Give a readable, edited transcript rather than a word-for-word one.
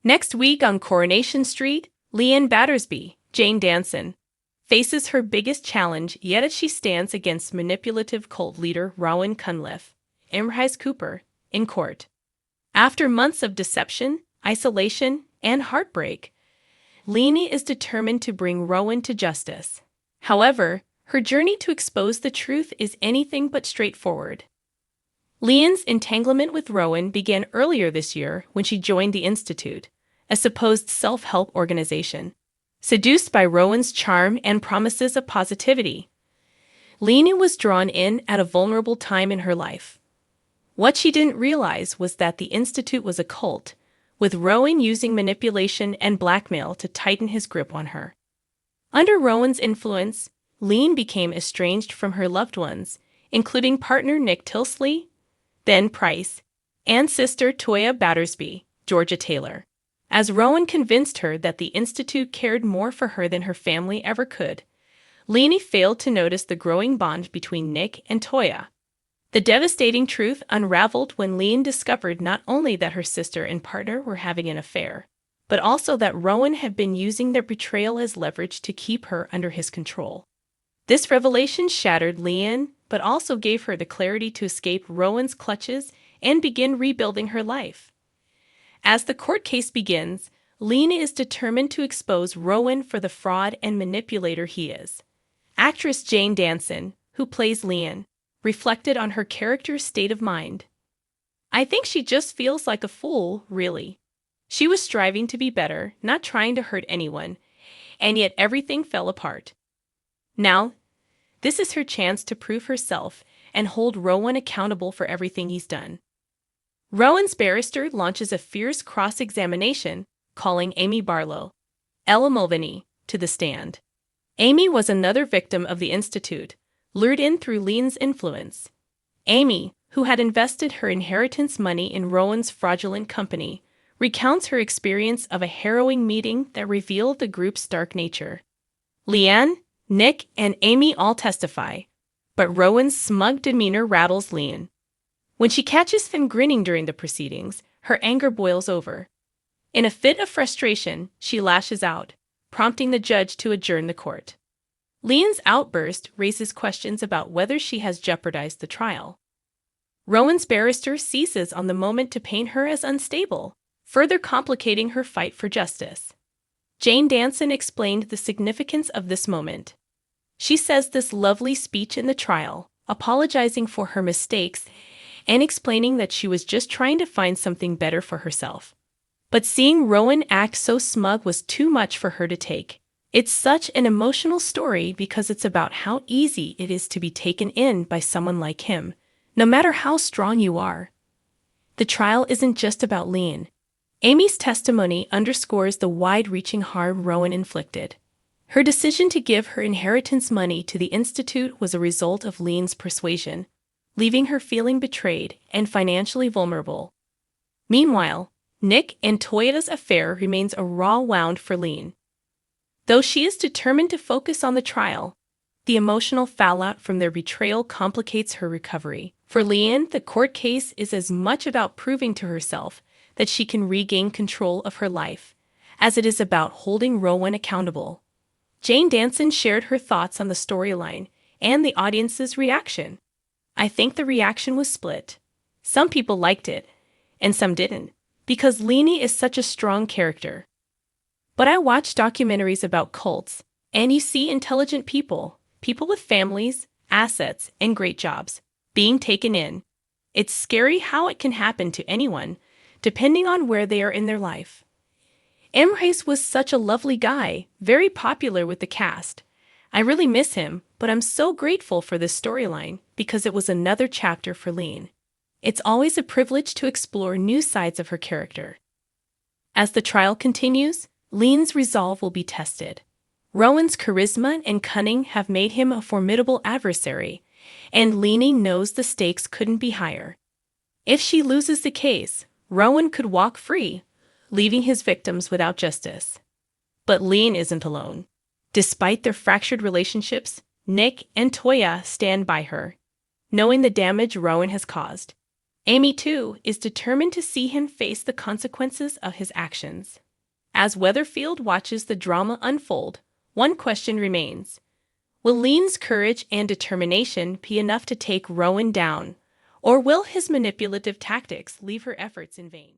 Next week on Coronation Street, Leanne Battersby, Jane Danson, faces her biggest challenge yet as she stands against manipulative cult leader Rowan Cunliffe, Imrise Cooper, in court. After months of deception, isolation, and heartbreak, Leanne is determined to bring Rowan to justice. However, her journey to expose the truth is anything but straightforward. Leanne's entanglement with Rowan began earlier this year when she joined the Institute, a supposed self-help organization. Seduced by Rowan's charm and promises of positivity, Leanne was drawn in at a vulnerable time in her life. What she didn't realize was that the Institute was a cult, with Rowan using manipulation and blackmail to tighten his grip on her. Under Rowan's influence, Leanne became estranged from her loved ones, including partner Nick Tilsley, Ben Price, and sister Toya Battersby, Georgia Taylor, as Rowan convinced her that the Institute cared more for her than her family ever could. Leanne failed to notice the growing bond between Nick and Toya. The devastating truth unraveled when Leanne discovered not only that her sister and partner were having an affair, but also that Rowan had been using their betrayal as leverage to keep her under his control. This revelation shattered Leanne, but also gave her the clarity to escape Rowan's clutches and begin rebuilding her life. As the court case begins, Leanne is determined to expose Rowan for the fraud and manipulator he is. Actress Jane Danson, who plays Leanne, reflected on her character's state of mind. "I think she just feels like a fool, really. She was striving to be better, not trying to hurt anyone, and yet everything fell apart. Now, this is her chance to prove herself and hold Rowan accountable for everything he's done." Rowan's barrister launches a fierce cross-examination, calling Amy Barlow, Ella Mulvaney, to the stand. Amy was another victim of the Institute, lured in through Leanne's influence. Amy, who had invested her inheritance money in Rowan's fraudulent company, recounts her experience of a harrowing meeting that revealed the group's dark nature. Leanne, Nick, and Amy all testify, but Rowan's smug demeanor rattles Leanne. When she catches him grinning during the proceedings, her anger boils over. In a fit of frustration, she lashes out, prompting the judge to adjourn the court. Leanne's outburst raises questions about whether she has jeopardized the trial. Rowan's barrister seizes on the moment to paint her as unstable, further complicating her fight for justice. Jane Danson explained the significance of this moment. She says this lovely speech in the trial, apologizing for her mistakes and explaining that she was just trying to find something better for herself. But seeing Rowan act so smug was too much for her to take. It's such an emotional story because it's about how easy it is to be taken in by someone like him, no matter how strong you are. The trial isn't just about Leanne. Amy's testimony underscores the wide-reaching harm Rowan inflicted. Her decision to give her inheritance money to the Institute was a result of Leanne's persuasion, leaving her feeling betrayed and financially vulnerable. Meanwhile, Nick and Toya's affair remains a raw wound for Leanne. Though she is determined to focus on the trial, the emotional fallout from their betrayal complicates her recovery. For Leanne, the court case is as much about proving to herself that she can regain control of her life, as it is about holding Rowan accountable. Jane Danson shared her thoughts on the storyline and the audience's reaction. "I think the reaction was split. Some people liked it, and some didn't, because Leanne is such a strong character. But I watch documentaries about cults, and you see intelligent people with families, assets, and great jobs, being taken in. It's scary how it can happen to anyone, depending on where they are in their life. Imrise was such a lovely guy, very popular with the cast. I really miss him, but I'm so grateful for this storyline because it was another chapter for Leanne. It's always a privilege to explore new sides of her character." As the trial continues, Leanne's resolve will be tested. Rowan's charisma and cunning have made him a formidable adversary, and Leanne knows the stakes couldn't be higher. If she loses the case, Rowan could walk free, leaving his victims without justice. But Leanne isn't alone. Despite their fractured relationships, Nick and Toya stand by her, knowing the damage Rowan has caused. Amy, too, is determined to see him face the consequences of his actions. As Weatherfield watches the drama unfold, one question remains. Will Leanne's courage and determination be enough to take Rowan down, or will his manipulative tactics leave her efforts in vain?